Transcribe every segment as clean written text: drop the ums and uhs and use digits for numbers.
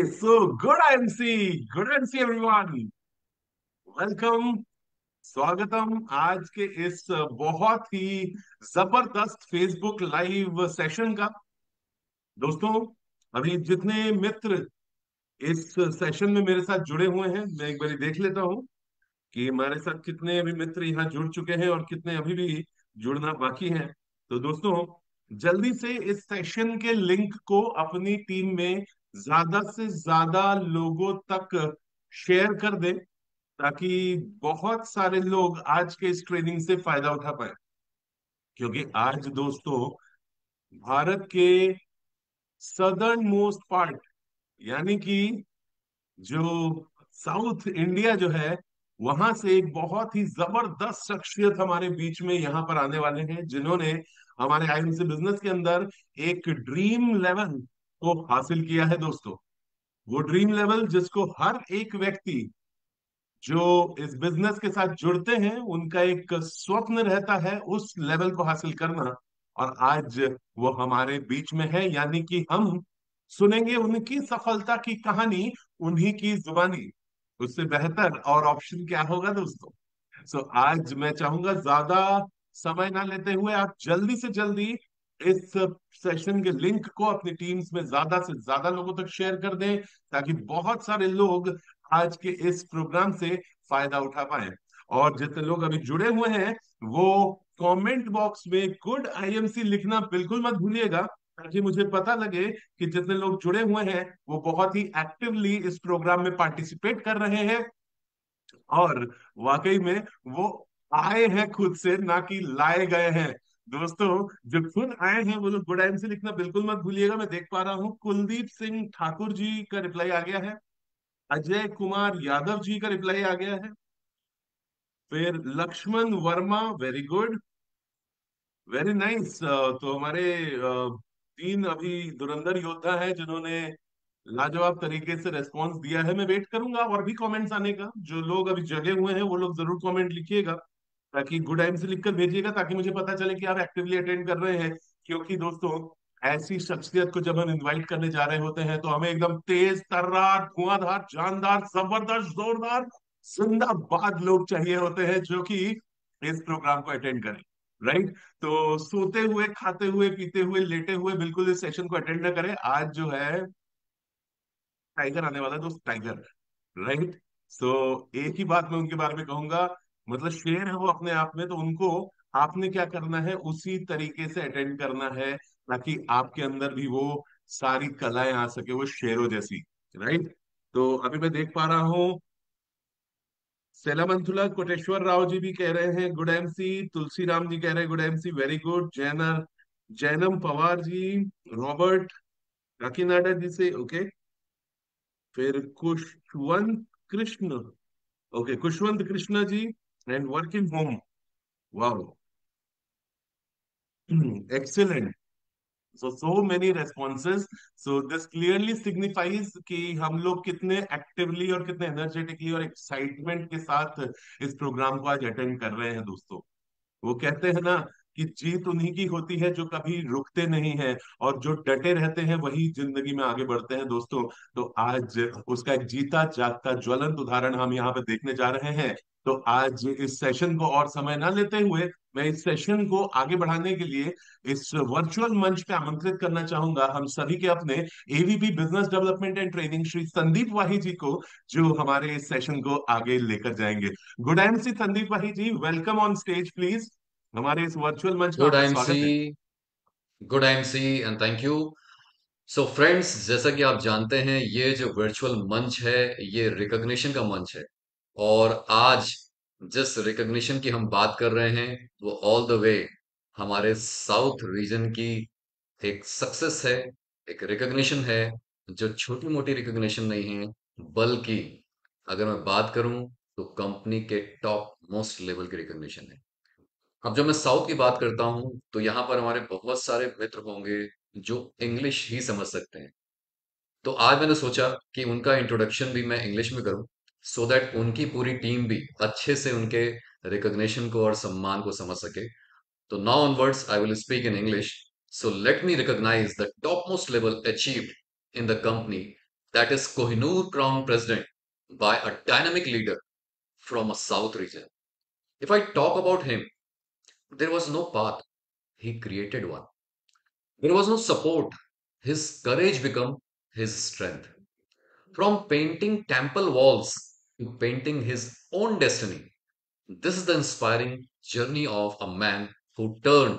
Good MC everyone, welcome, स्वागतम आज के इस बहुत ही जबरदस्त फेसबुक लाइव सेशन का। दोस्तों, अभी जितने मित्र इस सेशन में मेरे साथ जुड़े हुए हैं, मैं एक बार देख लेता हूं कि हमारे साथ कितने अभी मित्र यहाँ जुड़ चुके हैं और कितने अभी भी जुड़ना बाकी हैं। तो दोस्तों, जल्दी से इस सेशन के लिंक को अपनी टीम में ज्यादा से ज्यादा लोगों तक शेयर कर दें, ताकि बहुत सारे लोग आज के इस ट्रेनिंग से फायदा उठा पाए। क्योंकि आज दोस्तों, भारत के सदर्न मोस्ट पार्ट, यानी कि जो साउथ इंडिया जो है, वहां से एक बहुत ही जबरदस्त शख्सियत हमारे बीच में यहाँ पर आने वाले हैं, जिन्होंने हमारे आईएमसी बिजनेस के अंदर एक ड्रीम लेवल को हासिल किया है दोस्तों। वो ड्रीम लेवल जिसको हर एक व्यक्ति जो इस बिजनेस के साथ जुड़ते हैं, उनका एक स्वप्न रहता है उस लेवल को हासिल करना। और आज वो हमारे बीच में है, यानी कि हम सुनेंगे उनकी सफलता की कहानी उन्हीं की जुबानी। उससे बेहतर और ऑप्शन क्या होगा दोस्तों। आज मैं चाहूंगा ज्यादा समय ना लेते हुए आप जल्दी से जल्दी इस सेशन के लिंक को अपनी टीम्स में ज्यादा से ज्यादा लोगों तक शेयर कर दें, ताकि बहुत सारे लोग आज के इस प्रोग्राम से फायदा उठा पाए। और जितने लोग अभी जुड़े हुए हैं, वो कमेंट बॉक्स में गुड आईएमसी लिखना बिल्कुल मत भूलिएगा, ताकि मुझे पता लगे कि जितने लोग जुड़े हुए हैं वो बहुत ही एक्टिवली इस प्रोग्राम में पार्टिसिपेट कर रहे हैं। और वाकई में वो आए हैं खुद से, ना कि लाए गए हैं। दोस्तों, जो खुद आए हैं वो लोग गुड आईएमसी लिखना बिल्कुल मत भूलिएगा। मैं देख पा रहा हूँ कुलदीप सिंह ठाकुर जी का रिप्लाई आ गया है, अजय कुमार यादव जी का रिप्लाई आ गया है, फिर Lakshman Varma, very good, very nice. तो हमारे तीन अभी धुरंधर योद्धा हैं जिन्होंने लाजवाब तरीके से रेस्पॉन्स दिया है। मैं वेट करूंगा और भी कमेंट्स आने का। जो लोग अभी जगे हुए हैं वो लोग जरूर कमेंट लिखिएगा, ताकि गुड टाइम से लिखकर भेजिएगा, ताकि मुझे पता चले कि आप एक्टिवली अटेंड कर रहे हैं। क्योंकि दोस्तों, ऐसी शख्सियत को जब हम इनवाइट करने जा रहे होते हैं, तो हमें एकदम तेज तर्रार, धुआंधार, जानदार, जबरदस्त, जोरदार, जिंदाबाद लोग चाहिए होते हैं, जो कि इस प्रोग्राम को अटेंड करें। राइट। तो सोते हुए, खाते हुए, पीते हुए, लेटे हुए बिल्कुल इस सेशन को अटेंड न करें। आज जो है टाइगर आने वाला है दोस्त, टाइगर। राइट। सो एक ही बात मैं उनके बारे में कहूंगा, मतलब शेर है वो अपने आप में। तो उनको आपने क्या करना है, उसी तरीके से अटेंड करना है, ताकि आपके अंदर भी वो सारी कलाएं आ सके, वो शेरों जैसी। राइट। तो अभी मैं देख पा रहा हूँ सेला मंथुला कोटेश्वर राव जी भी कह रहे हैं गुड एमसी, तुलसी राम जी कह रहे हैं good MC, very good. Jainam Pawar ji, Robert Kakinada ji से ओके, फिर Kushwant Krishna, okay, Kushwant Krishna ji, and working home, wow, excellent. So many responses. So this clearly signifies कि हम लोग कितने एक्टिवली और कितने एनर्जेटिकली और एक्साइटमेंट के साथ इस प्रोग्राम को आज अटेंड कर रहे हैं दोस्तों। वो कहते हैं ना कि जीत उन्हीं की होती है जो कभी रुकते नहीं है, और जो डटे रहते हैं वही जिंदगी में आगे बढ़ते हैं दोस्तों। तो आज उसका एक जीता जागता ज्वलंत उदाहरण हम यहाँ पे देखने जा रहे हैं। तो आज इस सेशन को और समय ना लेते हुए, मैं इस सेशन को आगे बढ़ाने के लिए इस वर्चुअल मंच पे आमंत्रित करना चाहूंगा हम सभी के अपने AVP business development and training Shri Sandeep Wahi ji को, जो हमारे इस सेशन को आगे लेकर जाएंगे। Good and see Sandeep Wahi ji, welcome on stage please. हमारे इस वर्चुअल मंच में गुड आपका आईएमसी। स्वागत है। Good IMC and thank you. So friends, जैसा कि आप जानते हैं, ये जो वर्चुअल मंच है, ये रिकॉग्निशन का मंच है। और आज जिस रिकॉग्निशन की हम बात कर रहे हैं, वो ऑल द वे हमारे साउथ रीजन की एक सक्सेस है, एक रिकॉग्निशन है, जो छोटी मोटी रिकॉग्निशन नहीं है, बल्कि अगर मैं बात करूं तो कंपनी के टॉप मोस्ट लेवल की रिकॉग्निशन है। अब जब मैं साउथ की बात करता हूँ, तो यहाँ पर हमारे बहुत सारे मित्र होंगे जो इंग्लिश ही समझ सकते हैं। तो आज मैंने सोचा कि उनका इंट्रोडक्शन भी मैं इंग्लिश में करूँ, सो दैट उनकी पूरी टीम भी अच्छे से उनके रिकॉग्निशन को और सम्मान को समझ सके। तो now onwards I will speak in English. So let me recognise the top most level achieved in the company that is Kohinoor Crown President by a dynamic leader from a South region. If I talk about him, there was no path. He created one. There was no support. His courage became his strength. From painting temple walls to painting his own destiny, this is the inspiring journey of a man who turned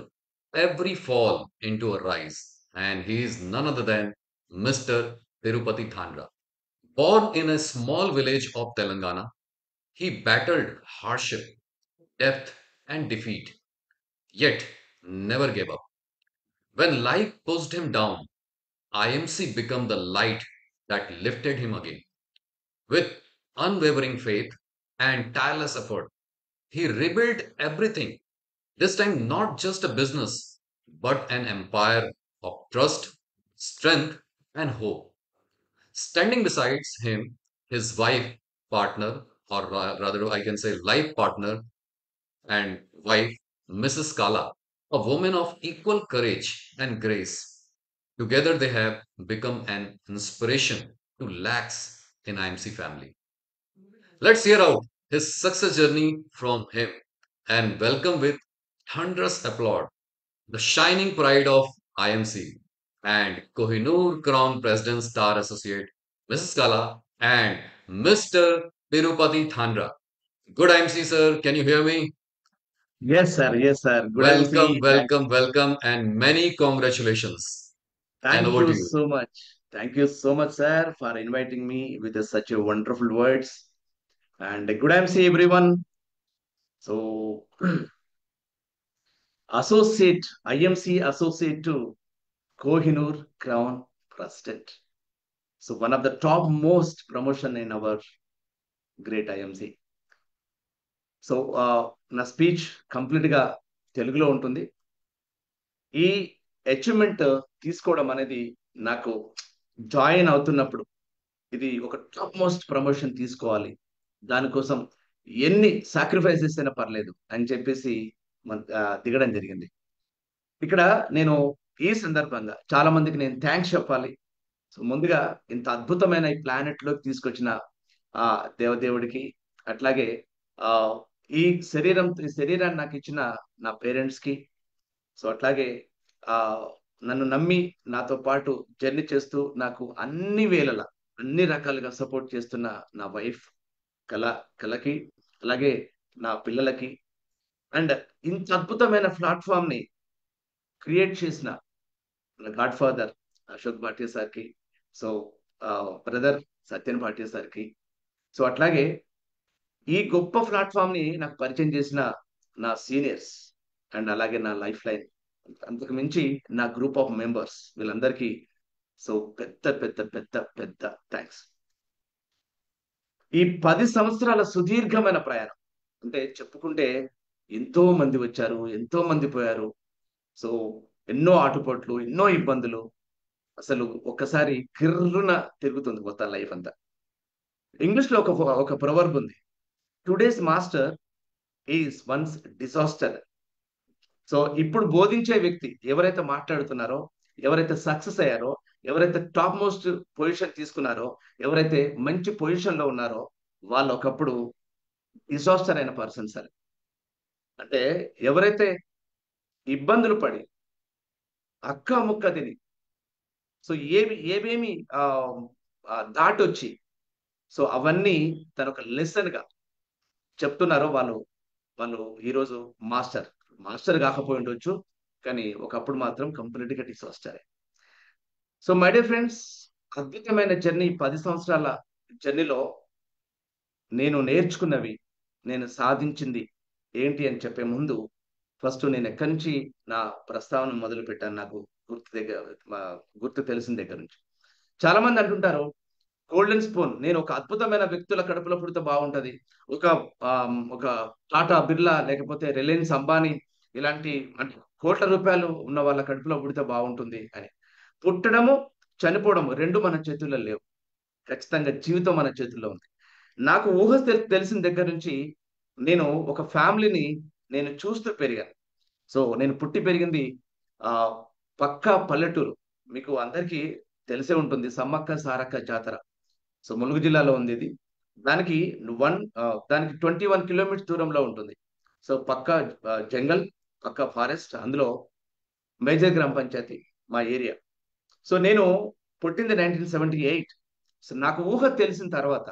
every fall into a rise. And he is none other than Mr. Tirupati Thandra. Born in a small village of Telangana, he battled hardship, death, and defeat, yet never gave up. When life pushed him down, IMC became the light that lifted him again. With unwavering faith and tireless effort, he rebuilt everything. This time, not just a business, but an empire of trust, strength, and hope. Standing beside him, his wife, partner, or rather, I can say life partner and wife, Mrs. Kala, a woman of equal courage and grace. Together, they have become an inspiration to lakhs in IMC family. Let's hear out his success journey from him and welcome with thunderous applause the shining pride of IMC and Kohinoor Crown President Star Associate Mrs. Kala and Mr. Tirupati Thandra. Good IMC sir, can you hear me? Yes, sir. Yes, sir. Good Welcome, MC. welcome, welcome, and many congratulations. And Thank over you to you. so much. Thank you so much, sir, for inviting me with such a wonderful words. And good MC, everyone. So, associate, IMC associate to Kohinoor Crown President. So, one of the top most promotion in our great IMC. So నా speech complete గా తెలుగులో ఉంటుంది. ఈ achievement తీసుకోవడం అనేది నాకు join అవుతున్నప్పుడు ఇది ఒక టాప్ మోస్ట్ ప్రమోషన్ తీసుకోవాలి, దానికోసం ఎన్ని సాక్రిఫైసెస్ అయినా పర్లేదు అని చెప్పేసి దిగడం జరిగింది. ఇక్కడ నేను ఈ సందర్భంగా చాలా మందికి నేను థ్యాంక్స్ చెప్పాలి. సో ముందుగా ఇంత అద్భుతమైన ఈ ప్లానెట్ లోకి తీసుకొచ్చిన ఆ దేవదేవుడికి, అట్లాగే ఆ ఈ శరీరాన్ని నాకు ఇచ్చిన నా పేరెంట్స్ కి, సో అట్లాగే ఆ నన్ను నమ్మి నాతో పాటు జర్నీ చేస్తూ నాకు అన్ని వేళలా అన్ని రకాలుగా సపోర్ట్ చేస్తున్న నా వైఫ్ కళ కళకి, అలాగే నా పిల్లలకి, అండ్ ఇంత అద్భుతమైన ప్లాట్ఫామ్ ని క్రియేట్ చేసిన నా గాడ్ ఫాదర్ అశోక్ భాటియా సార్కి, సో బ్రదర్ సత్యన్ భాటియా సార్కి, సో అట్లాగే ఈ గొప్ప ప్లాట్ఫామ్ ని నాకు పరిచయం చేసిన నా సీనియర్స్ అండ్ అలాగే నా లైఫ్ లైన్, అంతకు మించి నా గ్రూప్ ఆఫ్ మెంబర్స్ వీళ్ళందరికీ సో పెద్ద పెద్ద పెద్ద పెద్ద థ్యాంక్స్. ఈ 10 సంవత్సరాల సుదీర్ఘమైన ప్రయాణం అంటే చెప్పుకుంటే ఎంతో మంది వచ్చారు, ఎంతో మంది పోయారు. సో ఎన్నో ఆటుపోట్లు, ఎన్నో ఇబ్బందులు, అసలు ఒక్కసారి కిర్రున తిరుగుతుంది మొత్తం లైఫ్ అంతా. ఇంగ్లీష్ లో ఒక ప్రొవర్బ్ ఉంది, today's master is once disaster. So ఇప్పుడు బోధించే వ్యక్తి ఎవరైతే మాట్లాడుతున్నారో, ఎవరైతే సక్సెస్ అయ్యారో, ఎవరైతే టాప్ మోస్ట్ పొజిషన్ తీసుకున్నారో, ఎవరైతే మంచి పొజిషన్ లో ఉన్నారో, వాళ్ళు ఒకప్పుడు డిజాస్టర్ అయిన పర్సన్ సార్. అంటే ఎవరైతే ఇబ్బందులు పడి అక్క ముక్క తిని, సో ఏమేమి దాటొచ్చి, సో అవన్నీ తన ఒక లెసన్ గా చెప్తున్నారో వాళ్ళు వాళ్ళు ఈరోజు మాస్టర్ కాకపోయి ఉండొచ్చు, కానీ ఒకప్పుడు మాత్రం కంప్లీట్ గా డిసాస్టరే. సో మై డియర్ ఫ్రెండ్స్, అద్భుతమైన జర్నీ 10 సంవత్సరాల జర్నీలో నేను నేర్చుకున్నవి, నేను సాధించింది ఏంటి అని చెప్పే ముందు ఫస్ట్ నేను ఎక్కడి నుంచి నా ప్రస్తావన మొదలు పెట్టాను నాకు గుర్తు తెలిసిన దగ్గర నుంచి. చాలా మంది అంటుంటారు గోల్డెన్ స్పూన్, నేను ఒక అద్భుతమైన వ్యక్తుల కడుపులో పుడితే బాగుంటది, ఒక ఒక టాటా బిర్లా లేకపోతే రిలయన్స్ అంబానీ ఇలాంటి అంటే కోట్ల రూపాయలు ఉన్న వాళ్ళ కడుపులో పుడితే బాగుంటుంది అని. పుట్టడము చనిపోవడము రెండు మన చేతుల్లో లేవు, ఖచ్చితంగా జీవితం మన చేతుల్లో ఉంది. నాకు ఊహ తెలిసిన దగ్గర నుంచి నేను ఒక ఫ్యామిలీని నేను చూస్తూ పెరిగాను. సో నేను పుట్టి పెరిగింది ఆ పక్కా పల్లెటూరు. మీకు అందరికీ తెలిసే ఉంటుంది, సమ్మక్క సారక్క జాతర. సో ములుగు జిల్లాలో ఉంది ఇది. దానికి దానికి 21 కిలోమీటర్స్ దూరంలో ఉంటుంది. సో పక్క జంగల్, పక్క ఫారెస్ట్, అందులో మేజర్ గ్రామ పంచాయతీ మా ఏరియా. సో నేను పుట్టింది 1978. సో నాకు ఊహ తెలిసిన తర్వాత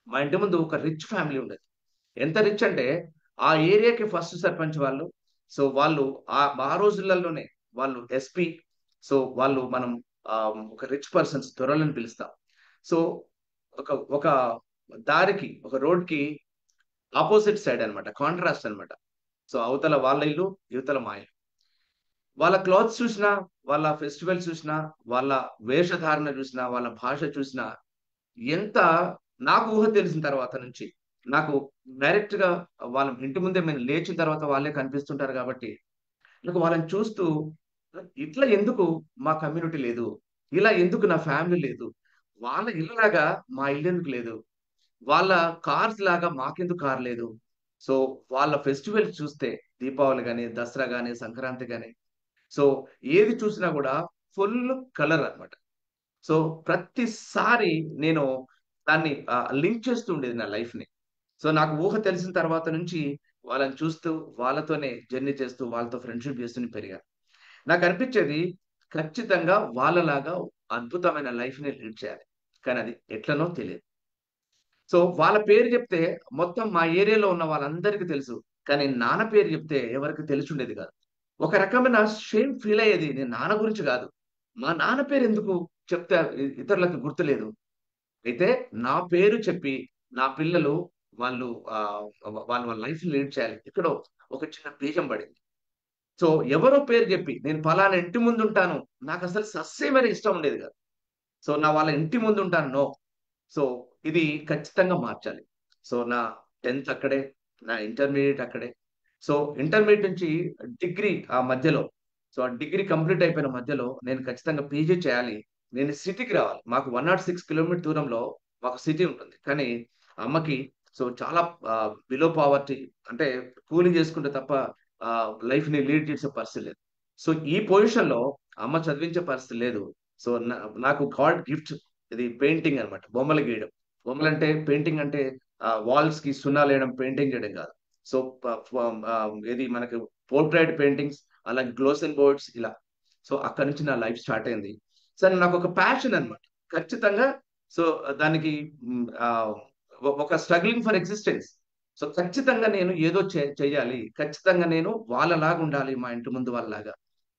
మా ఇంటి ముందు ఒక రిచ్ ఫ్యామిలీ ఉండేది. ఎంత రిచ్ అంటే ఆ ఏరియాకి ఫస్ట్ సర్పంచ్ వాళ్ళు. సో వాళ్ళు ఆ ఆ రోజులలోనే వాళ్ళు ఎస్పీ. సో వాళ్ళు మనం ఒక రిచ్ పర్సన్స్ దొరలని పిలుస్తాం. సో ఒక ఒక దారికి, ఒక రోడ్ కి ఆపోజిట్ సైడ్ అన్నమాట, కాంట్రాస్ట్ అన్నమాట. సో అవతల వాళ్ళ ఇల్లు, యువతల మా ఇల్లు. వాళ్ళ క్లాత్స్ చూసినా, వాళ్ళ ఫెస్టివల్ చూసినా, వాళ్ళ వేషధారణ చూసినా, వాళ్ళ భాష చూసినా, ఎంత నాకు ఊహ తెలిసిన తర్వాత నుంచి నాకు డైరెక్ట్ గా వాళ్ళ ఇంటి ముందే మేము లేచిన తర్వాత వాళ్ళే కనిపిస్తుంటారు కాబట్టి నాకు వాళ్ళని చూస్తూ ఇట్లా ఎందుకు మా కమ్యూనిటీ లేదు, ఇలా ఎందుకు నా ఫ్యామిలీ లేదు, వాళ్ళ ఇల్లులాగా మా ఇల్లు ఎందుకు లేదు, వాళ్ళ కార్స్ లాగా మాకెందుకు కార్ లేదు. సో వాళ్ళ ఫెస్టివల్ చూస్తే దీపావళి గాని, దసరా గాని, సంక్రాంతి గాని, సో ఏది చూసినా కూడా ఫుల్ కలర్ అన్నమాట. సో ప్రతిసారి నేను దాన్ని లింక్ చేస్తూ ఉండేది నా లైఫ్ ని. సో నాకు ఊహ తెలిసిన తర్వాత నుంచి వాళ్ళని చూస్తూ, వాళ్ళతోనే జర్నీ చేస్తూ, వాళ్ళతో ఫ్రెండ్షిప్ చేస్తూనే పెరిగాను. నాకు అనిపించేది ఖచ్చితంగా వాళ్ళలాగా అద్భుతమైన లైఫ్ ని లీడ్ చేయాలి. కానీ అది ఎట్లనో తెలియదు. సో వాళ్ళ పేరు చెప్తే మొత్తం మా ఏరియాలో ఉన్న వాళ్ళందరికీ తెలుసు. కానీ నాన్న పేరు చెప్తే ఎవరికి తెలిసుండేది కాదు. ఒక రకమైన షేమ్ ఫీల్ అయ్యేది. నేను నాన్న గురించి కాదు, మా నాన్న పేరు ఎందుకు చెప్తే ఇతరులకు గుర్తులేదు. అయితే నా పేరు చెప్పి నా పిల్లలు వాళ్ళు వాళ్ళ వాళ్ళ లైఫ్ లీడ్ చేయాలి. ఎక్కడో ఒక చిన్న బీజం పడింది. సో ఎవరో పేరు చెప్పి నేను పలానా ఇంటి ముందు ఉంటాను, నాకు అసలు సస్యమైన ఇష్టం ఉండేది కాదు. సో నా వాళ్ళ ఇంటి ముందు ఉంటాను, నో. సో ఇది ఖచ్చితంగా మార్చాలి. సో నా 10th అక్కడే, నా ఇంటర్మీడియట్ అక్కడే. సో ఇంటర్మీడియట్ నుంచి డిగ్రీ ఆ మధ్యలో, సో ఆ డిగ్రీ కంప్లీట్ అయిపోయిన మధ్యలో నేను ఖచ్చితంగా పీజీ చేయాలి. నేను సిటీకి రావాలి. మాకు 106 కిలోమీటర్ దూరంలో మాకు సిటీ ఉంటుంది. కానీ అమ్మకి సో చాలా బిలో పావర్టీ, అంటే కూలీ చేసుకుంటే తప్ప లైఫ్ ని లీడ్ చేసే పరిస్థితి లేదు. సో ఈ పొజిషన్ లో అమ్మ చదివించే పరిస్థితి లేదు. సో నాకు గాడ్ గిఫ్ట్ ఇది పెయింటింగ్ అన్నమాట, బొమ్మలు గీయడం. బొమ్మలు అంటే పెయింటింగ్ అంటే వాల్స్ కి సున్నాలు వేయడం, పెయింటింగ్ చేయడం కాదు. సో ఇది మనకి పోర్ట్రైట్ పెయింటింగ్స్, అలాగే గ్లోసన్ బోర్డ్స్ ఇలా. సో అక్కడ నుంచి నా లైఫ్ స్టార్ట్ అయింది. సరే నాకు ఒక ప్యాషన్ అన్నమాట. ఖచ్చితంగా సో దానికి ఒక స్ట్రగ్లింగ్ ఫర్ ఎగ్జిస్టెన్స్. సో ఖచ్చితంగా నేను ఏదో చేయాలి, ఖచ్చితంగా నేను వాళ్ళలాగా ఉండాలి, మా ఇంటి ముందు వాళ్ళలాగా.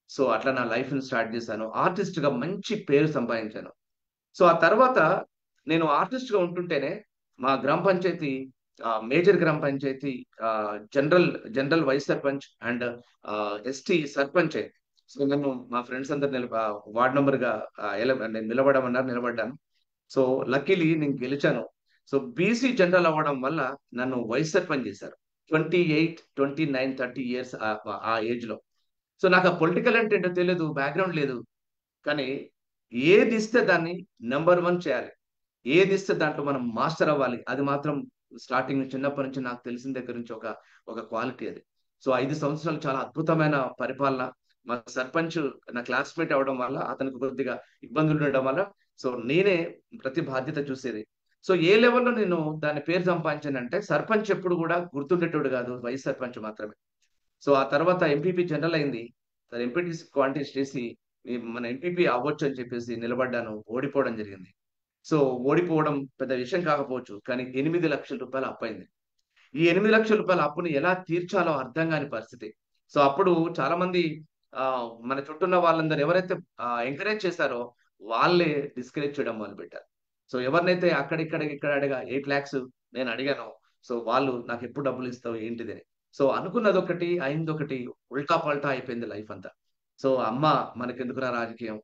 సో అట్లా నా లైఫ్ ని స్టార్ట్ చేశాను. ఆర్టిస్ట్ గా మంచి పేరు సంపాదించాను. సో ఆ తర్వాత నేను ఆర్టిస్ట్ గా ఉంటుంటేనే మా గ్రామ panchayat, major gram panchayat, general general vice sarpanch and ST sarpanch అయింది. సో నన్ను మా ఫ్రెండ్స్ అందరు వార్డ్ నంబర్ గా నేను నిలబడమన్నారు, నిలబడ్డాను. సో లక్కీలీ నేను గెలిచాను. సో బీసీ జనరల్ అవ్వడం వల్ల నన్ను వైస్ సర్పంచ్ చేశారు. 28, 29, 30 ఇయర్స్ ఆ ఏజ్ లో. సో నాకు ఆ పొలిటికల్ అంటే ఏంటో తెలియదు, బ్యాక్గ్రౌండ్ లేదు. కానీ ఏది ఇస్తే దాన్ని నెంబర్ వన్ చేయాలి, ఏది ఇస్తే దాంట్లో మనం మాస్టర్ అవ్వాలి, అది మాత్రం స్టార్టింగ్ చిన్నప్పటి నుంచి నాకు తెలిసిన దగ్గర నుంచి ఒక ఒక క్వాలిటీ అది. సో 5 సంవత్సరాలు చాలా అద్భుతమైన పరిపాలన. మా సర్పంచ్ నా క్లాస్మేట్ అవడం వల్ల అతనికి కొద్దిగా ఇబ్బందులు ఉండడం వల్ల సో నేనే ప్రతి బాధ్యత చూసేది. సో ఏ లెవెల్లో నేను దాని పేరు సంపాదించానంటే సర్పంచ్ ఎప్పుడు కూడా గుర్తుండేటోడు కాదు, వైస్ సర్పంచ్ మాత్రమే. సో ఆ తర్వాత ఎంపీపీ జనరల్ అయింది. ఎంపీటీసీ కాంటెస్ట్ చేసి మన ఎంపీపీ అవ్వచ్చు అని చెప్పేసి నిలబడ్డాను, ఓడిపోవడం జరిగింది. సో ఓడిపోవడం పెద్ద విషయం కాకపోవచ్చు, కానీ 8 లక్షల రూపాయలు అప్పైంది. ఈ 8 లక్షల రూపాయల అప్పుని ఎలా తీర్చాలో అర్థం కాని పరిస్థితి. సో అప్పుడు చాలా మంది మన చుట్టూ ఉన్న వాళ్ళందరూ ఎవరైతే ఎంకరేజ్ చేశారో వాళ్ళే డిస్కరేజ్ చేయడం మొదలు పెట్టారు. సో ఎవరినైతే ఇక్కడ అడిగా 8 lakhs నేను అడిగాను, సో వాళ్ళు నాకు ఎప్పుడు డబ్బులు ఇస్తావు ఏంటిది అని. సో అనుకున్నది ఒకటి అయింది ఒకటి, ఉల్టా పల్టా అయిపోయింది లైఫ్ అంతా. సో అమ్మ మనకెందుకురా రాజకీయం,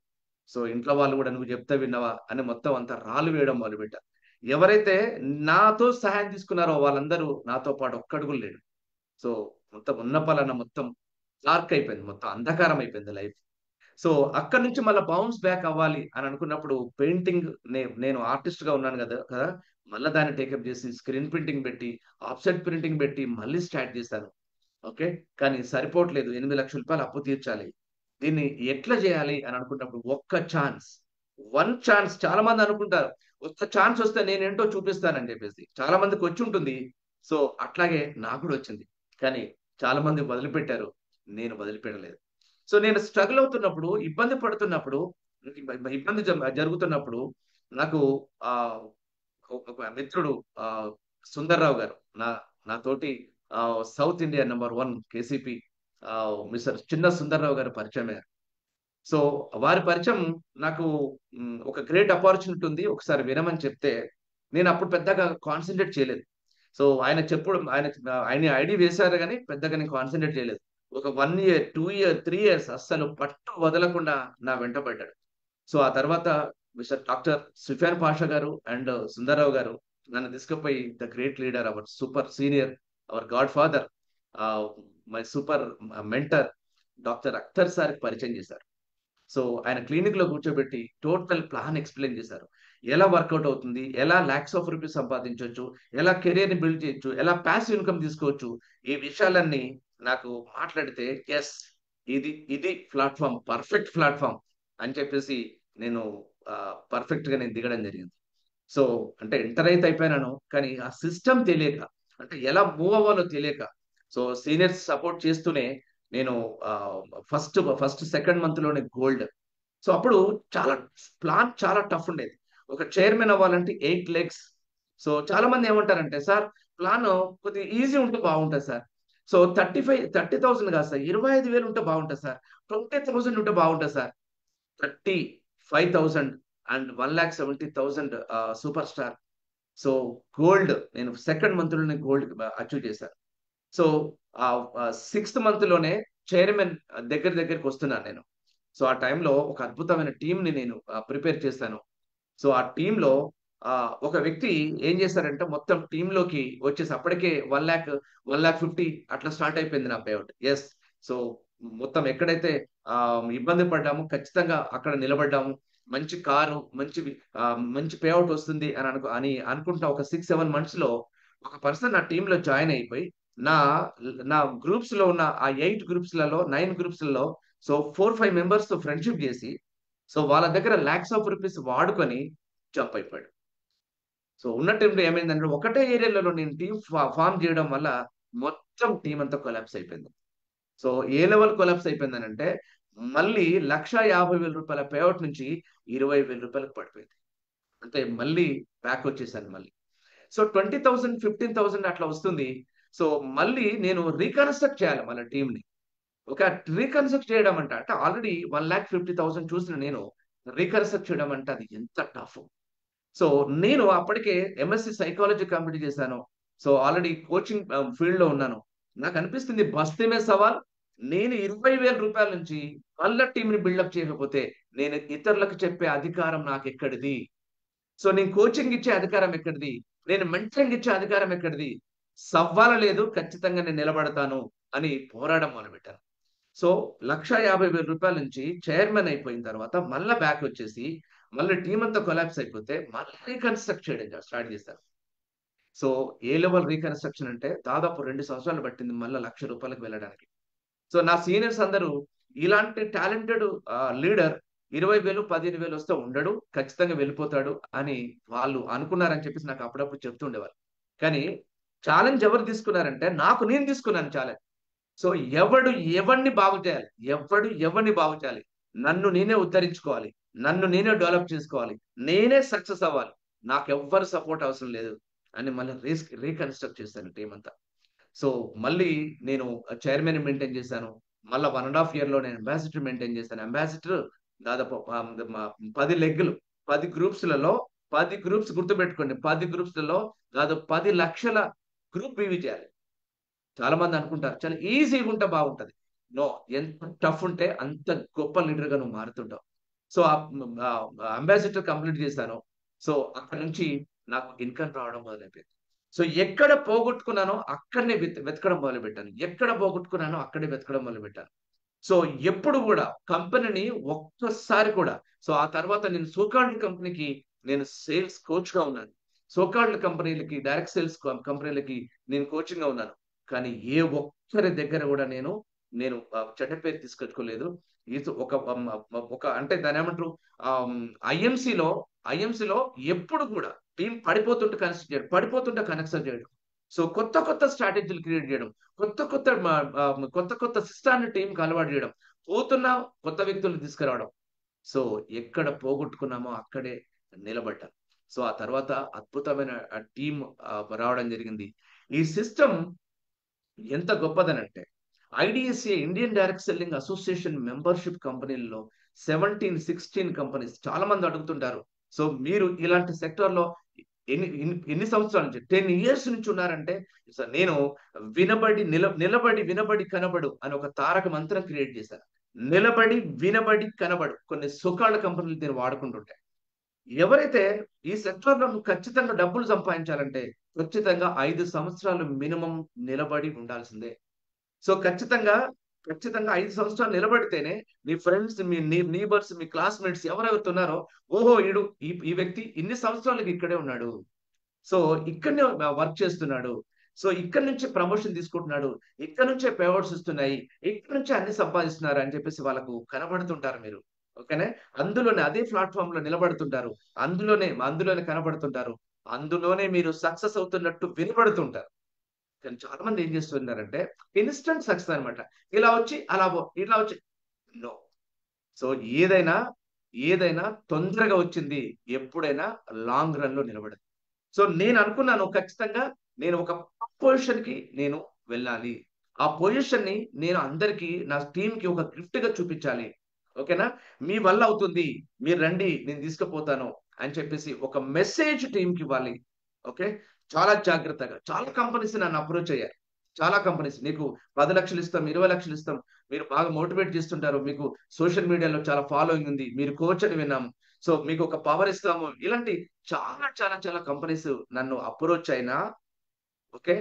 సో ఇంట్లో వాళ్ళు కూడా నువ్వు చెప్తే విన్నవా అని మొత్తం అంతా రాళ్ళు వేయడం మొదలుపెట్టారు. ఎవరైతే నాతో సహాయం తీసుకున్నారో వాళ్ళందరూ నాతో పాటు ఒక్కడుగు లేడు. సో మొత్తం ఉన్న పలాన మొత్తం డార్క్ అయిపోయింది, మొత్తం అంధకారం అయిపోయింది లైఫ్. సో అక్కడి నుంచి మళ్ళీ బౌన్స్ బ్యాక్ అవ్వాలి అని అనుకున్నప్పుడు పెయింటింగ్, నేను ఆర్టిస్ట్ గా ఉన్నాను కదా కదా మళ్ళీ దాన్ని టేకప్ చేసి స్క్రీన్ ప్రింటింగ్ పెట్టి, ఆఫ్సెట్ ప్రింటింగ్ పెట్టి మళ్ళీ స్టార్ట్ చేశాను. ఓకే, కానీ సరిపోవట్లేదు. 8 లక్షల రూపాయలు అప్పు తీర్చాలి. దీన్ని ఎట్లా చేయాలి అని అనుకున్నప్పుడు ఒక్క ఛాన్స్, వన్ ఛాన్స్. చాలా మంది అనుకుంటారు ఒక్క ఛాన్స్ వస్తే నేనేంటో చూపిస్తానని చెప్పేసి. చాలా మందికి వచ్చి ఉంటుంది. సో అట్లాగే నాకు కూడా వచ్చింది. కానీ చాలా మంది వదిలిపెట్టారు. నేను వదిలిపెట్టలేదు. సో నేను స్ట్రగుల్ అవుతున్నప్పుడు, ఇబ్బంది పడుతున్నప్పుడు, ఇబ్బంది జరుగుతున్నప్పుడు నాకు ఆహ్, ఒక మిత్రుడు ఆహ్, సుందర్‌రావు గారు, నా నా తోటి south India number 1 KCP mister చిన్న సుందర్‌రావు గారు పరిచయమయ్యారు. సో వారి పరిచయం నాకు ఒక గ్రేట్ అపార్చునిటీ ఉంది. ఒకసారి వినమని చెప్తే, నేనప్పుడు పెద్దగా కాన్సంట్రేట్ చేయలేదు. సో ఆయన చెప్పడం ఆయన ఐడీ వేశారు గానీ, పెద్దగా నేను కాన్సంట్రేట్ చేయలేదు. ఒక 1 ఇయర్, 2 ఇయర్, 3 ఇయర్స్ అస్సలు పట్టు వదలకుండా నా వెంట పడ్డాడు. సో ఆ తర్వాత మిస్టర్ డాక్టర్ సుఫియాన్ పాషా గారు అండ్ సుందర్‌రావు గారు నన్ను తీసుకుపోయి the great leader, our super senior, our godfather, ah, my super mentor doctor Akhtar సార్‌కి పరిచయం చేశారు. సో ఆయన క్లినిక్‌లో కూర్చోబెట్టి టోటల్ ప్లాన్ ఎక్స్‌ప్లెయిన్ చేశారు. ఎలా వర్కౌట్ అవుతుంది? ఎలా లాక్స్ ఆఫ్ రూపీస్ సంపాదించొచ్చు? ఎలా కెరియర్‌ని బిల్డ్ చేయొచ్చు? ఎలా పాసివ్ ఇన్‌కమ్ తీసుకోవచ్చు? ఈ విషయాలన్నీ నాకు మాట్లాడితే యెస్, ఇది ప్లాట్‌ఫార్మ్, పర్ఫెక్ట్ ప్లాట్‌ఫార్మ్ అని చెప్పేసి నేను పర్ఫెక్ట్‌గా నేను దిగడం జరిగింది. సో అంటే ఎంటర్ అయితే అయిపోయినాను. కానీ ఆ సిస్టమ్ తెలియక, అంటే ఎలా మూవ్ అవ్వాలో తెలియక, సో సీనియర్స్ సపోర్ట్ చేస్తూనే నేను ఆహ్, ఫస్ట్ సెకండ్ మంత్‌లోనే గోల్డ్. సో అప్పుడు చాలా ప్లాన్ చాలా టఫ్ ఉండేది. ఒక చైర్మన్ అవ్వాలంటే 8 లెగ్స్. సో చాలా మంది ఏమంటారంటే, "సార్ ప్లాను కొద్దిగా ఈజీ ఉంటే బాగుంటది సార్. సో 30,000 కాదు సార్. 25,000 ఉంటే బాగుంటది సార్. 20,000 ఉంటే బాగుంటది sir." 35,000 and 1,70,000 super star. So gold నేను సెకండ్ మంత్‌లోనే గోల్డ్ అచీవ్ చేశాను. సో సిక్స్త్ మంత్‌లోనే చైర్మన్ దగ్గరికొస్తున్నాను నేను. సో ఆ టైంలో ఒక అద్భుతమైన టీమ్‌ని నేను ప్రిపేర్ చేశాను. సో ఆ టీమ్‌లో ఒక వ్యక్తి ఏం చేశారంటే మొత్తం టీమ్‌లోకి వచ్చేసి అప్పటికే 1,00,000, 1,50,000 అట్లా స్టార్ట్ అయిపోయింది నా పేఅవుట్. యెస్. సో మొత్తం ఎక్కడైతే ఇబ్బంది పడ్డామో ఖచ్చితంగా అక్కడ నిలబడ్డాము. మంచి కారు, మంచి పేఅవుట్ వస్తుంది అని అనుకుంటా ఒక 6, 7 మంత్స్‌లో ఒక పర్సన్ నా టీమ్‌లో జాయిన్ అయిపోయి నా నా గ్రూప్స్‌లో ఉన్న ఆ 8 గ్రూప్స్‌లలో 9 గ్రూప్స్‌లలో సో 4, 5 మెంబర్స్‌తో ఫ్రెండ్‌షిప్ చేసి, సో వాళ్ళ దగ్గర లాక్స్ ఆఫ్ రూపీస్ వాడుకొని జంప్ అయిపోయాడు. సో ఉన్న టీమ్‌లో ఏమైందంటే ఒకటే ఏరియాలలో నేను టీమ్ ఫార్మ్ చేయడం వల్ల మొత్తం టీమ్ అంతా కొలాప్స్ అయిపోయింది. సో ఏ లెవెల్ కొలాప్స్ అయిపోయిందనంటే మళ్ళీ రూ. 1,50,000 పేఅవుట్ నుంచి రూ. 20,000కి పడిపోయింది. అంటే మళ్ళీ బ్యాక్ వచ్చేసాను మళ్ళీ. సో 20,000, 15,000 అట్లా వస్తుంది. సో మళ్ళీ నేను రీకన్‌స్ట్రక్ట్ చేయాలి మళ్ళా టీమ్‌ని. ఒక రీకన్‌స్ట్రక్ట్ చేయడం అంటే ఆల్రెడీ 1,50,000 చూసిన నేను రీకన్‌స్ట్రక్ట్ చేయడం అంటే అది ఎంత టఫ్. సో నేను అప్పటికే ఎంఎస్‌సి సైకాలజీ కంప్లీట్ చేశాను. సో ఆల్రెడీ కోచింగ్ ఫీల్డ్‌లో ఉన్నాను. నాకనిపిస్తుంది బస్తీ మే సవాల్. నేను రూ. 20,000 నుంచి మళ్ళా టీమ్‌ని బిల్డప్ చేయకపోతే నేను ఇతరులకు చెప్పే అధికారం నాకెక్కడిది? సో నేను కోచింగ్ ఇచ్చే అధికారం ఎక్కడిది? నేను మెంటరింగ్ ఇచ్చే అధికారం ఎక్కడిది? సవ్వాల లేదు, ఖచ్చితంగా నేను నిలబడతాను అని పోరాటం మొదలుపెట్టాను. సో రూ. 1,50,000 నుంచి చైర్మన్ అయిపోయిన తర్వాత మళ్ళా బ్యాకొచ్చేసి, మళ్ళీ టీమ్ అంతా కొలాప్స్ అయిపోతే, మళ్ళీ రీకన్‌స్ట్రక్ట్ చేయడం స్టార్ట్ చేశాను. సో ఏ లెవెల్ రీకన్‌స్ట్రక్షన్ అంటే దాదాపు 2 సంవత్సరాలు పట్టింది మళ్ళా రూ. 1,00,000కి వెళ్ళడానికి. సో నా సీనియర్స్ అందరూ ఇలాంటి టాలెంటెడ్ లీడర్ 20,000, 15,000 వస్తే ఉండడు. ఖచ్చితంగా వెళ్ళిపోతాడు అని వాళ్ళు అనుకున్నారని చెప్పేసి నాకు అప్పుడప్పుడు చెప్తుండేవారు. కానీ ఛాలెంజ్ ఎవరు తీసుకున్నారంటే నాకు నేను తీసుకున్నాను ఛాలెంజ్. సో ఎవడిని బాగు చేయాలి? ఎవడిని బాగు చేయాలి? నన్ను నేనే ఉద్ధరించుకోవాలి. నన్ను నేనే డెవలప్ చేసుకోవాలి. నేనే సక్సెస్ అవ్వాలి. నాకెవ్వరి సపోర్ట్ అవసరం లేదు అని మళ్ళీ రీకన్‌స్ట్రక్ట్ చేశాను టీమ్ అంతా. సో మళ్ళీ నేను చైర్మన్‌ని మెయింటైన్ చేశాను. మళ్ళా 1 ½ ఇయర్‌లో నేను అంబాసిడర్ మెయింటైన్ చేశాను. అంబాసిడర్ దాదాపు 10 లెగ్‌లు, 10 గ్రూప్స్‌లలో 10 గ్రూప్స్ గుర్తుపెట్టుకోండి. 10 గ్రూప్స్‌లలో దాదాపు 10,00,000 గ్రూప్ బివి చేయాలి. చాలా మంది అనుకుంటారు చాలా ఈజీగా ఉంటే బాగుంటది. నో, ఎంత టఫ్ ఉంటే అంత గొప్ప లీడర్‌గా నువ్వు మారుతుంటావు. సో అంబాసిడర్ కంప్లీట్ చేశాను. సో అక్కడి నుంచి నాకు ఇన్‌కమ్ రావడం మొదలైపోయింది. సో ఎక్కడ పోగొట్టుకున్నానో అక్కడనే వెతకడం మొదలుపెట్టాను. ఎక్కడ పోగొట్టుకున్నానో అక్కడే వెతకడం మొదలుపెట్టాను. సో ఎప్పుడు గూడా కంపెనీని ఒక్కసారి కూడా, సో ఆ తర్వాత నేను సోకాల్డ్ కంపెనీకి నేను సేల్స్ కోచ్‌గా ఉన్నాను. సోకాల్డ్ కంపెనీలకి డైరెక్ట్ సేల్స్ కంపెనీలకి నేను కోచింగ్‌గా ఉన్నాను. కానీ ఏ ఒక్కరి దగ్గర గూడా నేను నేను చెడ్డ పేరు తీసుకొచ్చుకోలేదు. ఈజ్ ఒక అంటే దాన్ని ఏమంటారు, ఐఎంసీలో ఐఎంసీలో ఎప్పుడు కూడా టీం పడిపోతుంటే కన్సిడర్ చేయడం, పడిపోతుంటే కన్సిడర్ చేయడం. సో కొత్త కొత్త స్ట్రాటజీలు క్రియేట్ చేయడం, కొత్త కొత్త కొత్త కొత్త సిస్టాన్ని టీంకి అలవాటు చేయడం, పోతున్న కొత్త వ్యక్తులను తీసుకురావడం. సో ఎక్కడ పోగొట్టుకున్నామో అక్కడే నిలబడ్డాం. సో ఆ తర్వాత అద్భుతమైన టీం రావడం జరిగింది. ఈ సిస్టమ్ ఎంత గొప్పదనంటే, IDSA Indian direct selling association membership కంపెనీల్లో 16 కంపెనీస్. చాలా మంది అడుగుతుంటారు, సో మీరు ఇలాంటి సెక్టర్ లో ఎన్ని సంవత్సరాల నుంచి, 10 years నుంచి ఉన్నారంటే, సార్ నేను నిలబడి వినబడి కనబడు అని ఒక తారక మంత్రం క్రియేట్ చేశాను. నిలబడి వినబడి కనబడు. కొన్ని సుఖాల కంపెనీలు దీన్ని వాడుకుంటుంటాయి. ఎవరైతే ఈ సెక్టర్ లో నువ్వు ఖచ్చితంగా డబ్బులు సంపాదించాలంటే ఖచ్చితంగా 5 సంవత్సరాలు మినిమం నిలబడి ఉండాల్సిందే. సో ఖచ్చితంగా 5 సంవత్సరాలు నిలబడితేనే నీ ఫ్రెండ్స్, మీ నీబర్స్, మీ క్లాస్మేట్స్ ఎవరెవరైతే ఉన్నారో, ఓహో ఈ వ్యక్తి ఇన్ని సంవత్సరాలకి ఇక్కడే ఉన్నాడు, సో ఇక్కడనే వర్క్ చేస్తున్నాడు, సో ఇక్కడ నుంచి ప్రమోషన్ తీసుకుంటున్నాడు, ఇక్కడ నుంచే పేవర్స్ ఇస్తున్నాయి, ఇక్కడ నుంచే అన్ని సంపాదిస్తున్నారు అని చెప్పేసి వాళ్ళకు కనబడుతుంటారు మీరు. ఓకేనా? అందులోనే అదే ప్లాట్ఫామ్ లో నిలబడుతుంటారు, అందులోనే కనబడుతుంటారు, అందులోనే మీరు సక్సెస్ అవుతున్నట్టు వినబడుతుంటారు. కానీ చాలా మంది ఏం చేస్తున్నారంటే ఇన్స్టంట్ సక్సెస్ అనమాట. ఇలా వచ్చి ఇలా వచ్చి నో. సో ఏదైనా ఏదైనా తొందరగా వచ్చింది ఎప్పుడైనా లాంగ్ రన్ లో నిలబడదు. సో నేను అనుకున్నాను, ఖచ్చితంగా నేను ఒక పొజిషన్ కి నేను వెళ్ళాలి. ఆ పొజిషన్ ని నేను అందరికి, నా టీమ్ కి ఒక గిఫ్ట్ గా చూపించాలి. ఓకేనా? మీ వల్ల అవుతుంది, మీరు రండి, నేను తీసుకుపోతాను అని చెప్పేసి ఒక మెసేజ్ టీమ్ కి ఇవ్వాలి. ఓకే? చాలా జాగ్రత్తగా చాలా కంపెనీస్ నన్ను అప్రోచ్ అయ్యారు. చాలా కంపెనీస్, మీకు 10 లక్షలు ఇస్తాం, 20 లక్షలు ఇస్తాం, మీరు బాగా మోటివేట్ చేస్తుంటారు, మీకు సోషల్ మీడియాలో చాలా ఫాలోయింగ్ ఉంది, మీరు కోచ్ అని విన్నాము, సో మీకు ఒక పవర్ ఇస్తాము, ఇలాంటి చాలా చాలా చాలా కంపెనీస్ నన్ను అప్రోచ్ అయినా, ఓకే,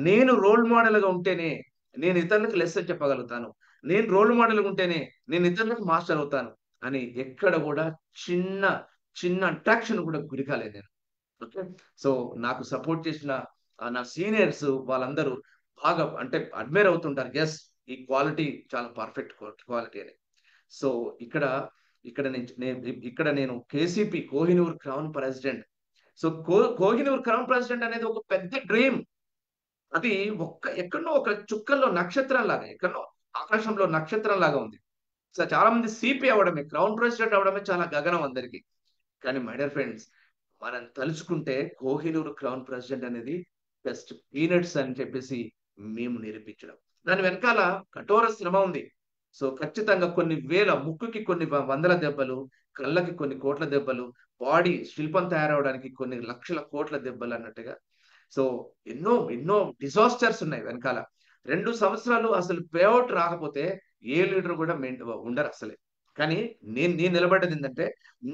నేను రోల్ మోడల్ గా ఉంటేనే నేను ఇతరులకు లెసన్ చెప్పగలుగుతాను, నేను రోల్ మోడల్ గా ఉంటేనే నేను ఇతరులకు మాస్టర్ అవుతాను అని ఎక్కడ కూడా చిన్న చిన్న అట్రాక్షన్ కూడా గురి కాలేదు నేను. ఓకే? సో నాకు సపోర్ట్ చేసిన నా సీనియర్స్ వాళ్ళందరూ బాగా అంటే అడ్మైర్ అవుతుంటారు. ఎస్, ఈ క్వాలిటీ చాలా పర్ఫెక్ట్ క్వాలిటీ అని. సో ఇక్కడ ఇక్కడ నేను KCP, Kohinoor crown president. So Kohinoor crown president అనేది ఒక పెద్ద డ్రీమ్. అది ఎక్కడో ఒక చుక్కల్లో నక్షత్రం లాగా, ఎక్కడో ఆకాశంలో నక్షత్రం లాగా ఉంది. సో చాలా మంది సిపి అవడమే, క్రౌన్ ప్రెసిడెంట్ అవడమే చాలా గగనం అందరికి. కానీ మై డియర్ ఫ్రెండ్స్, మనం తలుచుకుంటే కోహినూర్ క్రౌన్ ప్రెసిడెంట్ అనేది జస్ట్ పీనట్స్ అని చెప్పేసి మేము నిరూపించడం. దాని వెనకాల కఠోర శ్రమ ఉంది. సో ఖచ్చితంగా కొన్ని వేల, ముక్కుకి కొన్ని వందల దెబ్బలు, కళ్ళకి కొన్ని కోట్ల దెబ్బలు, బాడీ శిల్పం తయారవడానికి కొన్ని లక్షల కోట్ల దెబ్బలు అన్నట్టుగా. సో ఎన్నో ఎన్నో డిజాస్టర్స్ ఉన్నాయి వెనకాల. 2 సంవత్సరాలు అసలు పేఅవుట్ రాకపోతే ఏ లీడర్ కూడా ఉండరు అసలే. కానీ నేను నిలబడ్డది ఏంటంటే,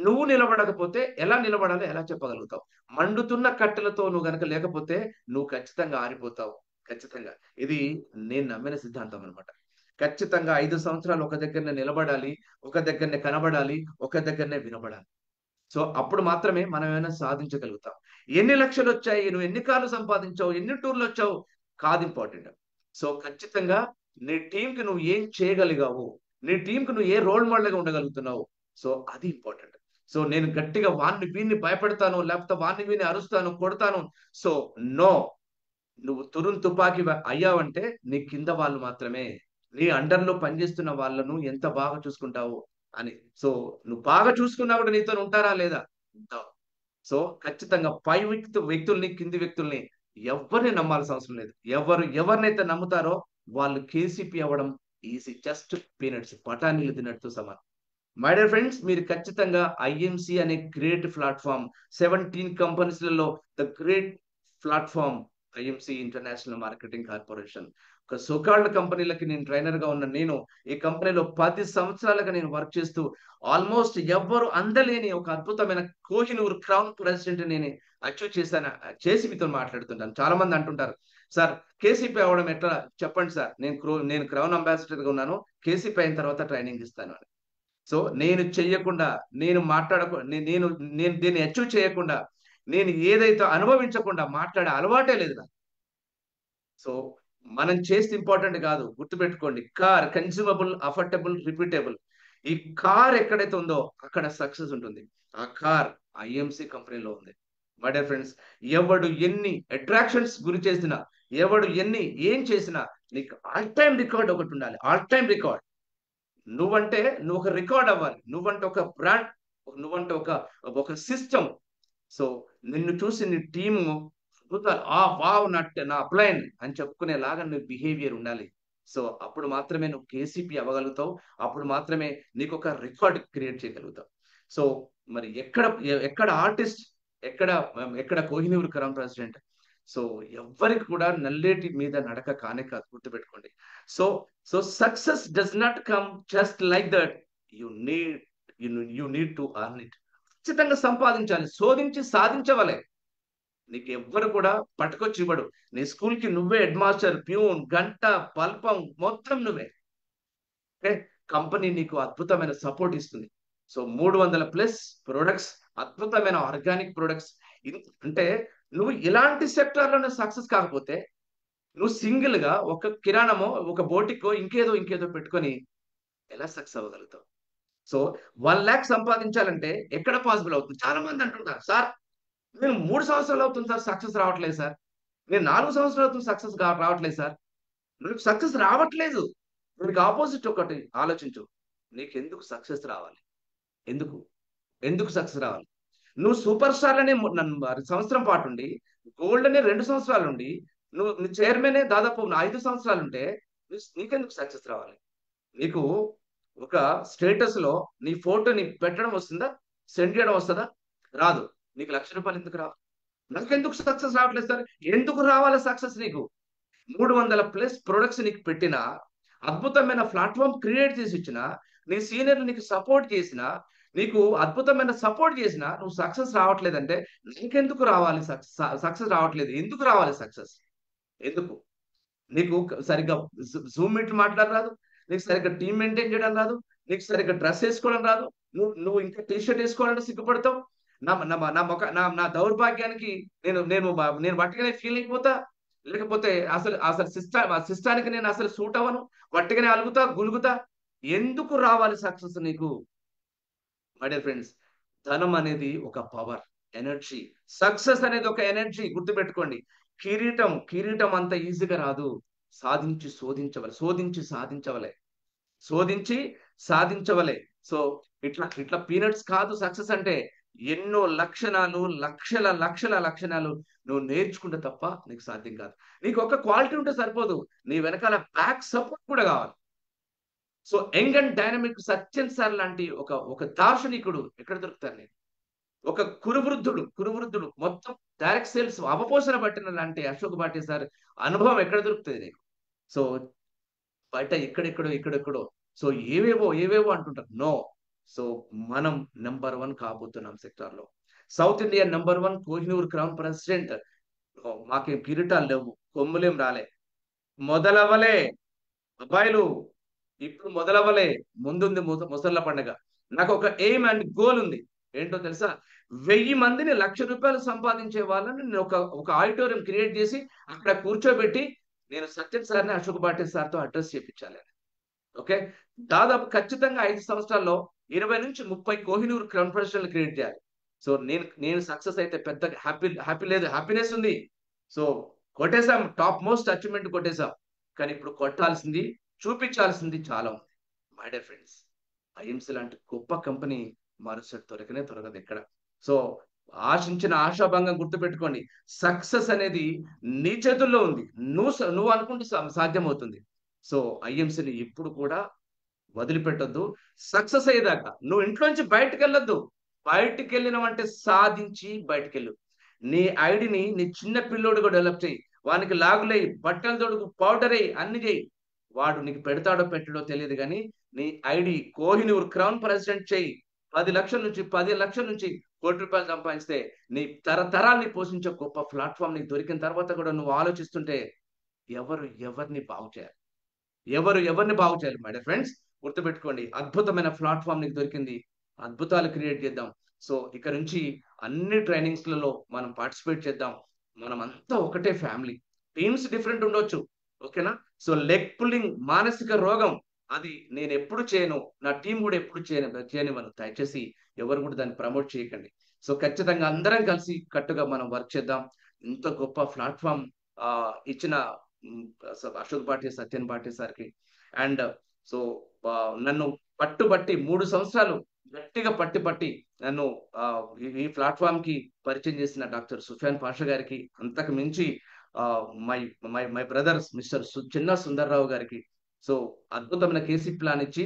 నువ్వు నిలబడకపోతే ఎలా నిలబడాలో ఎలా చెప్పగలుగుతావు? మండుతున్న కట్టెలతో నువ్వు గనక లేకపోతే నువ్వు ఖచ్చితంగా ఆరిపోతావు. ఖచ్చితంగా. ఇది నేను నమ్మిన సిద్ధాంతం అనమాట. ఖచ్చితంగా 5 సంవత్సరాలు ఒక దగ్గరనే నిలబడాలి, ఒక దగ్గరనే కనబడాలి, ఒక దగ్గరనే వినబడాలి. సో అప్పుడు మాత్రమే మనం ఏమైనా సాధించగలుగుతాం. ఎన్ని లక్షలు వచ్చాయి, నువ్వు ఎన్ని కార్లు సంపాదించావు, ఎన్ని టూర్లు వచ్చావు కాదు ఇంపార్టెంట్. సో ఖచ్చితంగా నీ టీంకి నువ్వు ఏం చేయగలిగావు, నీ టీంకి నువ్వు ఏ రోల్ మోడల్గా ఉండగలుగుతున్నావు, సో అది ఇంపార్టెంట్. సో నేను గట్టిగా వాడిని వీడిని భయపెడతాను, లేకపోతే వాడిని వీడిని అరుస్తాను, కొడతాను, సో నో. నువ్వు తుపాకి అయ్యావంటే నీ కింద వాళ్ళు మాత్రమే, నీ అండర్లో పనిచేస్తున్న వాళ్ళను ఎంత బాగా చూసుకుంటావు అని. సో నువ్వు బాగా చూసుకున్నా కూడా నీతో ఉంటారా లేదా? ఉంటావు. సో ఖచ్చితంగా పై వ్యక్తుల్ని, కింది వ్యక్తుల్ని ఎవరిని నమ్మాల్సిన అవసరం లేదు. ఎవరినైతే నమ్ముతారో వాళ్ళు కేసీపీ అవ్వడం ఈజీ, జస్ట్ పీనట్స్, బఠానీలు తిన్నట్టు సమానం. మై డియర్ ఫ్రెండ్స్, మీరు ఖచ్చితంగా ఐఎంసి అనే గ్రేట్ ప్లాట్ఫామ్, 17 కంపెనీస్లలో the great platform IMC international marketing corporation. ఒక సోకాల్డ్ కంపెనీలకి నేను ట్రైనర్ గా ఉన్న నేను ఈ కంపెనీలో 10 సంవత్సరాలుగా నేను వర్క్ చేస్తూ ఆల్మోస్ట్ ఎవ్వరు అందలేని ఒక అద్భుతమైన కోహినూర్ క్రౌన్ ప్రెసిడెంట్ నేను అచీవ్ చేసి మీతో మాట్లాడుతుంటాను. చాలా మంది అంటుంటారు, సార్ కేసీపీ అవడం ఎట్లా చెప్పండి సార్, నేను క్రౌన్ అంబాసిడర్ గా ఉన్నాను, కేసీపీ అయిన తర్వాత ట్రైనింగ్ ఇస్తాను అని. సో నేను చెయ్యకుండా, నేను దీన్ని అచీవ్ చేయకుండా, నేను ఏదైతే అనుభవించకుండా మాట్లాడే అలవాటే లేదు నాకు. సో మనం చేస్తే ఇంపార్టెంట్ కాదు, గుర్తుపెట్టుకోండి. Car consumable, affordable, repeatable. ఈ కార్ ఎక్కడైతే ఉందో అక్కడ సక్సెస్ ఉంటుంది. ఆ కార్ ఐఎంసి కంపెనీలో ఉంది. మై డియర్ ఫ్రెండ్స్, ఎవడు ఎన్ని అట్రాక్షన్స్ గురి చేసినా, ఎవడు ఎన్ని ఏం చేసినా, నీకు ఆల్ టైమ్ రికార్డ్ ఒకటి ఉండాలి. All time record. నువ్వు ఒక రికార్డ్ అవ్వాలి. నువ్వంటే ఒక బ్రాండ్, నువ్వంటే ఒక ఒక సిస్టమ్. సో నిన్ను చూసి నీ టీము వావ్, నా అప్లైన్ అని చెప్పుకునేలాగా నీ బిహేవియర్ ఉండాలి. సో అప్పుడు మాత్రమే నువ్వు కేసీపీ అవ్వగలుగుతావు. అప్పుడు మాత్రమే నీకు ఒక రికార్డ్ క్రియేట్ చేయగలుగుతావు. సో మరి ఎక్కడ ఆర్టిస్ట్, ఎక్కడ ఎక్కడ కోహినూర్ క్రౌన్ ప్రెసిడెంట్? సో ఎవ్వరికి కూడా నల్లేటి మీద నడక కానే కాదు, గుర్తుపెట్టుకోండి. So so success does not come just like that. You need you need to earn it. ఖచ్చితంగా సంపాదించాలి, శోధించి సాధించవలే. నీకు ఎవ్వరు కూడా పట్టుకొచ్చి ఇవ్వడు. నీ స్కూల్ కి నువ్వే హెడ్ మాస్టర్, ప్యూన్, గంట, పల్పం మొత్తం నువ్వే. ఓకే, కంపెనీ నీకు అద్భుతమైన సపోర్ట్ ఇస్తుంది. సో 300+ ప్రొడక్ట్స్, అద్భుతమైన ఆర్గానిక్ ప్రొడక్ట్స్. అంటే నువ్వు ఇలాంటి సెక్టార్లోనే సక్సెస్ కాకపోతే, నువ్వు సింగిల్ గా ఒక కిరాణమో, ఒక బోటికో, ఇంకేదో పెట్టుకొని ఎలా సక్సెస్ అవ్వగలుగుతావు? సో 1 lakh సంపాదించాలంటే ఎక్కడ పాసిబుల్ అవుతుంది? చాలా మంది అంటుంటారు, సార్ నేను 3 సంవత్సరాలు అవుతుంది సార్, సక్సెస్ రావట్లేదు సార్. నేను 4 సంవత్సరాలు అవుతుంది, సక్సెస్ రావట్లేదు సార్. నీకు సక్సెస్ రావట్లేదు. దీనికి ఆపోజిట్ ఒకటి ఆలోచించు. నీకెందుకు సక్సెస్ రావాలి? ఎందుకు ఎందుకు సక్సెస్ రావాలి? నువ్వు సూపర్ స్టార్ అనే సంవత్సరం పాటు ఉండి, గోల్డ్ అనే 2 సంవత్సరాలు ఉండి, నువ్వు చైర్మన్ దాదాపు 5 సంవత్సరాలు ఉంటే నీకెందుకు సక్సెస్ రావాలి? నీకు ఒక స్టేటస్ లో నీ ఫోటోని పెట్టడం వస్తుందా? సెండ్ చేయడం వస్తుందా? రాదు. నీకు ₹1,00,000 ఎందుకు రావు? నాకెందుకు సక్సెస్ రావట్లేదు సార్? ఎందుకు రావాలి సక్సెస్ నీకు? 300+ ప్రొడక్ట్స్ నీకు పెట్టిన, అద్భుతమైన ప్లాట్ఫామ్ క్రియేట్ చేసి ఇచ్చిన, నీ సీనియర్లు నీకు సపోర్ట్ చేసిన, నీకు అద్భుతమైన సపోర్ట్ చేసిన, నువ్వు సక్సెస్ రావట్లేదంటే నీకెందుకు రావాలి సక్సెస్ రావట్లేదు? ఎందుకు రావాలి సక్సెస్? ఎందుకు? నీకు సరిగ్గా జూమ్ మీట్ మాట్లాడడం రాదు, నీకు సరిగ్గా టీం మెయింటైన్ చేయడం రాదు, నీకు సరిగ్గా డ్రెస్ వేసుకోవడం రాదు, నువ్వు ఇంకా టీ షర్ట్ వేసుకోవాలంటే సిగ్గుపడతావు. నా దౌర్భాగ్యానికి నేను నేను నేను వట్టిగానే ఫీల్ అయిపోతా. లేకపోతే అసలు సిస్టానికి నేను అసలు సూట్ అవ్వను, వట్టిగానే అలుగుతా గులుగుతా. ఎందుకు రావాలి సక్సెస్ నీకు? మై డియర్ ఫ్రెండ్స్, ధనం అనేది ఒక పవర్, ఎనర్జీ. సక్సెస్ అనేది ఒక ఎనర్జీ, గుర్తుపెట్టుకోండి. కిరీటం అంత ఈజీగా రాదు. శోధించి సాధించవలే. సో ఇట్లా పీనట్స్ కాదు సక్సెస్ అంటే. ఎన్నో లక్షణాలు, లక్షల లక్షణాలు నువ్వు నేర్చుకుంటే తప్ప నీకు సాధ్యం కాదు. నీకు ఒక క్వాలిటీ ఉంటే సరిపోదు, నీ వెనకాల బ్యాక్ సపోర్ట్ కూడా కావాలి. So young and dynamic Sathyan sir లాంటి ఒక దార్శనికుడు ఎక్కడ దొరుకుతారు? నేను ఒక కురువృద్ధుడు మొత్తం డైరెక్ట్ సేల్స్ అవపోసన పట్టిన లాంటి అశోక్ భాటి సార్ అనుభవం ఎక్కడ దొరుకుతుంది నీకు? సో బయట ఎక్కడెక్కడో సో ఏవేవో అంటుంటారు. నో. సో మనం నెంబర్ 1 కాబోతున్నాం సెక్టార్ లో. South India number 1 Kohinoor crown president. మాకేం కిరీటాలు లేవు, కొమ్ములేం రాలే, మొదలవలే అబ్బాయిలు, ఇప్పుడు మొదలవ్వలే. ముందుంది ముసళ్ళ పండుగ. నాకు ఒక ఎయిమ్ అండ్ గోల్ ఉంది. ఏంటో తెలుసా? 1000 మందిని ₹1,00,000 సంపాదించే వాళ్ళని నేను ఒక ఆడిటోరియం క్రియేట్ చేసి అక్కడ కూర్చోబెట్టి నేను సత్యన్ సార్ని, అశోక్ భాటి సార్తో అడ్రస్ చేయించాలి. ఓకే, దాదాపు ఖచ్చితంగా 5 సంవత్సరాల్లో 20 నుంచి 30 కోహినూర్ క్రౌన్ ప్రెసిడెంట్ క్రియేట్ చేయాలి. సో నేను సక్సెస్ అయితే పెద్ద హ్యాపీనెస్ ఉంది. సో కొట్టేశాం, టాప్ మోస్ట్ అచీవ్మెంట్ కొట్టేశాం. కానీ ఇప్పుడు కొట్టాల్సింది, చూపించాల్సింది చాలా ఉంది. మై డియర్ ఫ్రెండ్స్, ఐఎంసీ లాంటి గొప్ప కంపెనీ మరుసటి దొరకదు ఎక్కడ. సో ఆశించిన ఆశాభంగం గుర్తుపెట్టుకోండి. సక్సెస్ అనేది నీ చేతుల్లో ఉంది. నువ్వు అనుకుంటే సాధ్యమవుతుంది. సో ఐఎంసీని ఎప్పుడు కూడా వదిలిపెట్టొద్దు. సక్సెస్ అయ్యేదాకా నువ్వు ఇంట్లోంచి బయటకు వెళ్ళొద్దు. బయటికి వెళ్ళినవంటే సాధించి బయటకెళ్ళు. నీ ఐడిని నీ చిన్న పిల్లోడుగా డెవలప్ చేయి. వానికి లాగులేయి, బట్టలు తొడుగు, పౌడర్ అయ్యి, అన్ని చేయి. వాడు నీకు పెడతాడో పెట్టడో తెలియదు, కానీ నీ ఐడి కోహినూర్ క్రౌన్ ప్రెసిడెంట్ చేయి. 10 లక్షల నుంచి 15 లక్షల నుంచి ₹1,00,000 సంపాదిస్తే నీ తరతరాల్ని పోషించే గొప్ప ప్లాట్ఫామ్ నీకు దొరికిన తర్వాత కూడా నువ్వు ఆలోచిస్తుంటే ఎవరిని బాగు చేయాలి? ఎవరిని బాగు చేయాలి? మై డియర్ ఫ్రెండ్స్, గుర్తుపెట్టుకోండి, అద్భుతమైన ప్లాట్ఫామ్ నీకు దొరికింది. అద్భుతాలు క్రియేట్ చేద్దాం. సో ఇక నుంచి అన్ని ట్రైనింగ్స్లలో మనం పార్టిసిపేట్ చేద్దాం. మనం అంతా ఒకటే ఫ్యామిలీ. టీమ్స్ డిఫరెంట్ ఉండొచ్చు, ఓకేనా? సో లెగ్ పుల్లింగ్ మానసిక రోగం అది నేను ఎప్పుడు చేయను, నా టీం కూడా ఎప్పుడు చేయనివ్వను. దయచేసి ఎవరు కూడా దాన్ని ప్రమోట్ చేయకండి. సో ఖచ్చితంగా అందరం కలిసి కట్టుగా మనం వర్క్ చేద్దాం. ఇంత గొప్ప ప్లాట్ఫామ్ ఇచ్చిన అశోక్ భాటి, సత్యన్ భాటి సార్కి అండ్ సో నన్ను పట్టుబట్టి 3 సంవత్సరాలు గట్టిగా పట్టి నన్ను ఈ ప్లాట్ఫామ్ కి పరిచయం చేసిన డాక్టర్ సుఫియాన్ పాషా గారికి, అంతకు మించి my my my brothers mister చిన్న సుందర్రావు గారికి, సో అద్భుతమైన కేసీ ప్లాన్ ఇచ్చి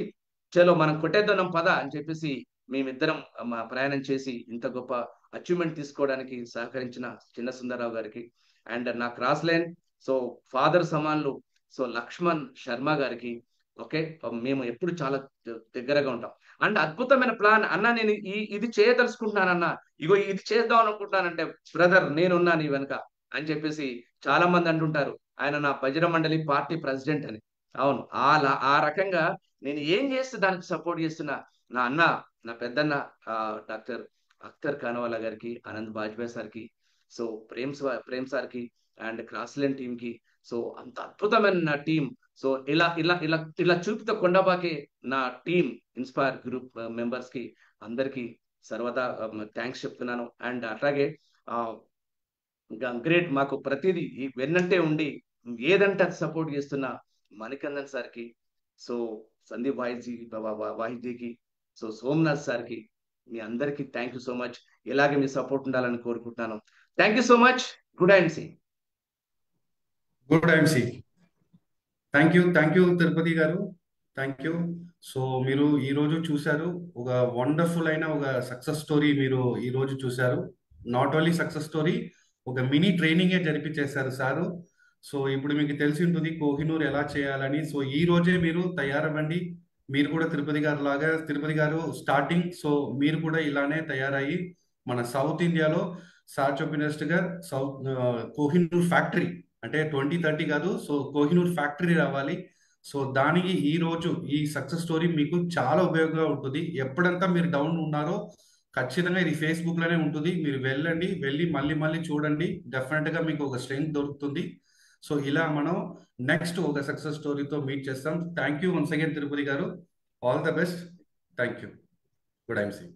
చలో మనం కొట్టేద్దాం పద అని చెప్పేసి మేమిద్దరం మా ప్రయాణం చేసి ఇంత గొప్ప అచీవ్మెంట్ తీసుకోవడానికి సహకరించిన చిన్న సుందర్రావు గారికి అండ్ నా క్రాస్ లైన్ సో ఫాదర్ సమాన్లు సో లక్ష్మణ్ శర్మ గారికి, ఓకే, మేము ఎప్పుడు చాలా దగ్గరగా ఉంటాం. అండ్ అద్భుతమైన ప్లాన్ అన్న, నేను ఇది చేయదలుచుకుంటున్నానన్నా, ఇగో ఇది చేద్దాం అనుకుంటున్నానంటే బ్రదర్ నేనున్నా నీ వెనక అని చెప్పేసి చాలా మంది అంటుంటారు ఆయన నా భజన మండలి పార్టీ ప్రెసిడెంట్ అని. అవును, ఆ రకంగా నేను ఏం చేస్తే దానికి సపోర్ట్ చేస్తున్నా నా అన్న, నా పెద్దన్న డాక్టర్ అఖ్తర్ ఖానవాలా గారికి, ఆనంద్ బాజ్పేయి సార్కి, సో ప్రేమ్ సార్కి అండ్ క్రాస్లైన్ టీమ్ కి, సో అంత అద్భుతమైన నా టీం. సో ఇలా చూపితే కొండబాకే నా టీం ఇన్స్పైర్ గ్రూప్ మెంబర్స్ కి అందరికి సర్వదా థ్యాంక్స్ చెప్తున్నాను. అండ్ అట్లాగే గ్రేట్ మాకు ప్రతిదీ వెన్నంటే ఉండి ఏదంటే అది సపోర్ట్ చేస్తున్న మణికందన్ సార్కి, సో సందీప్ వాహిజీకి, సో సోమనాథ్ సార్కి, మీ అందరికి థ్యాంక్ యూ సో మచ్. ఇలాగే మీ సపోర్ట్ ఉండాలని కోరుకుంటున్నాను. Thank you so much. Good IMC. Good IMC. Thank you Tirupati గారు, థ్యాంక్ యూ. సో మీరు ఈ రోజు చూశారు ఒక వండర్ఫుల్ అయిన ఒక సక్సెస్ స్టోరీ. మీరు ఈ రోజు చూశారు. నాట్ ఓన్లీ సక్సెస్ స్టోరీ, ఒక మినీ ట్రైనింగే జరిపించేశారు సారు. సో ఇప్పుడు మీకు తెలిసి ఉంటుంది కోహినూర్ ఎలా చేయాలని. సో ఈ రోజే మీరు తయారవ్వండి. మీరు కూడా తిరుపతి గారు స్టార్టింగ్, సో మీరు కూడా ఇలానే తయారయ్యి మన సౌత్ ఇండియాలో సార్ చెప్పినట్టుగా కోహినూర్ ఫ్యాక్టరీ అంటే 2030 కాదు, సో కోహినూర్ ఫ్యాక్టరీ రావాలి. సో దానికి ఈ రోజు ఈ సక్సెస్ స్టోరీ మీకు చాలా ఉపయోగంగా ఉంటుంది. ఎప్పుడంతా మీరు డౌన్ ఉన్నారో ఖచ్చితంగా ఇది ఫేస్బుక్ లోనే ఉంటుంది. మీరు వెళ్ళి మళ్ళీ చూడండి. డెఫినెట్ గా మీకు ఒక స్ట్రెంగ్త్ దొరుకుతుంది. సో ఇలా మనం నెక్స్ట్ ఒక సక్సెస్ స్టోరీతో మీట్ చేస్తాం. Thank you once again Tirupati గారు. All the best. Thank you. Good IMC.